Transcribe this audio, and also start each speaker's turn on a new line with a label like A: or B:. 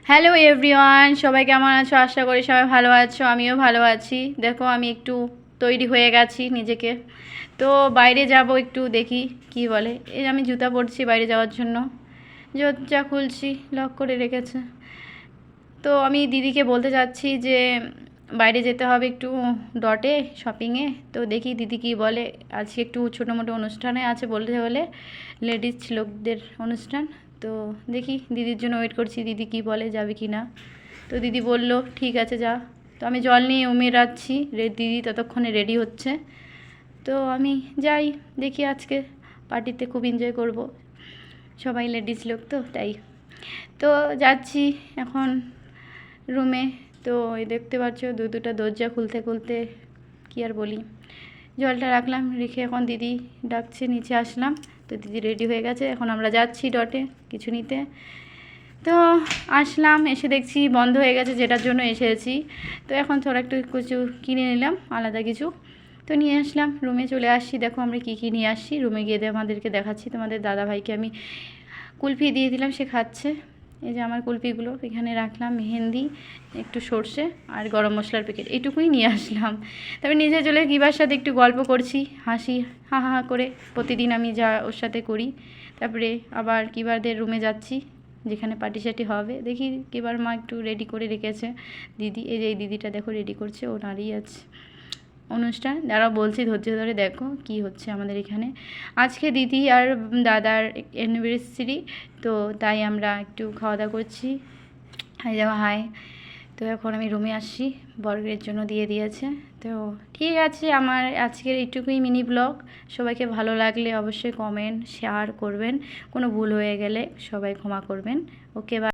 A: Hello everyone, সবাই কেমন আছো? আশা করি সবাই ভালো আছো, আমিও ভালো আছি। দেখো আমি একটু তৈরি হয়ে গেছি নিজেকে। তো বাইরে যাব, একটু দেখি কি বলে। এই আমি জুতা পরছি বাইরে যাওয়ার জন্য, দরজা খুলছি, লক করে রেখেছে। তো আমি দিদিকে বলতে চাচ্ছি যে বাইরে যেতে হবে একটু ডটে শপিংয়ে। তো দেখি দিদি কি বলে। আজকে একটু ছোটো মোটো অনুষ্ঠানে আছে বলতে হলে, লেডিস লোকদের অনুষ্ঠান। তো দেখি, দিদির জন্য ওয়েট করছি, দিদি কি বলে, যাবে কি না। তো দিদি বলল ঠিক আছে যা। তো আমি জল নিয়ে রাখছি, দিদি ততক্ষণে রেডি হচ্ছে। তো আমি যাই, দেখি আজকে পার্টিতে খুব এনজয় করব, সবাই লেডিস লোক তো তাই। তো যাচ্ছি এখন রুমে। তো এই দেখতে পাচ্ছ দুটা দরজা খুলতে খুলতে কী আর বলি। জলটা রাখলাম, রেখে এখন দিদি ডাকছে, নিচে আসলাম। তো দিদি রেডি হয়ে গেছে, এখন আমরা যাচ্ছি ডটে কিছু নিতে। তো আসলাম, এসে দেখছি বন্ধ হয়ে গেছে, যেটার জন্য এসেছি। তো এখন থোড়া একটু কিছু কিনে নিলাম, আলাদা কিছু। তো নিয়ে আসলাম, রুমে চলে আসছি। দেখো আমরা কী নিয়ে আসছি, রুমে গিয়ে আমাদেরকে দেখাচ্ছি। তোমাদের দাদাভাইকে আমি কুলফি দিয়ে দিলাম, সে খাচ্ছে। এই যে আমার কুলফিগুলো এখানে রাখলাম, মেহেন্দি, একটু সর্ষে আর গরম মশলার প্যাকেট, এইটুকুই নিয়ে আসলাম। তারপরে নিজে চলে কিবার সাথে একটু গল্প করছি, হাসি হা হা করে, প্রতিদিন আমি যা ওর সাথে করি। তারপরে আবার কিবারদের রুমে যাচ্ছি, যেখানে পার্টি সার্টি হবে। দেখি কিবার মা একটু রেডি করে রেখেছে। দিদি, এই যে এই দিদিটা দেখো রেডি করছে, ও দাঁড়িয়ে আছে। অনুষ্ঠান যারা বলছি ধৈর্য ধরে দেখো কি হচ্ছে আমাদের এখানে। আজকে দিদি আর দাদার অ্যানিভার্সারি, তো তাই আমরা একটু খাওয়া দাওয়া করছি। হাই যাওয়া হাই। তো এখন আমি রুমে আসছি, বর্গের জন্য দিয়ে দিয়েছে। তো ঠিক আছে, আমার আজকের এইটুকুই মিনি ব্লগ। সবাইকে ভালো লাগলে অবশ্যই কমেন্ট শেয়ার করবেন, কোনো ভুল হয়ে গেলে সবাই ক্ষমা করবেন। ওকে, বাই।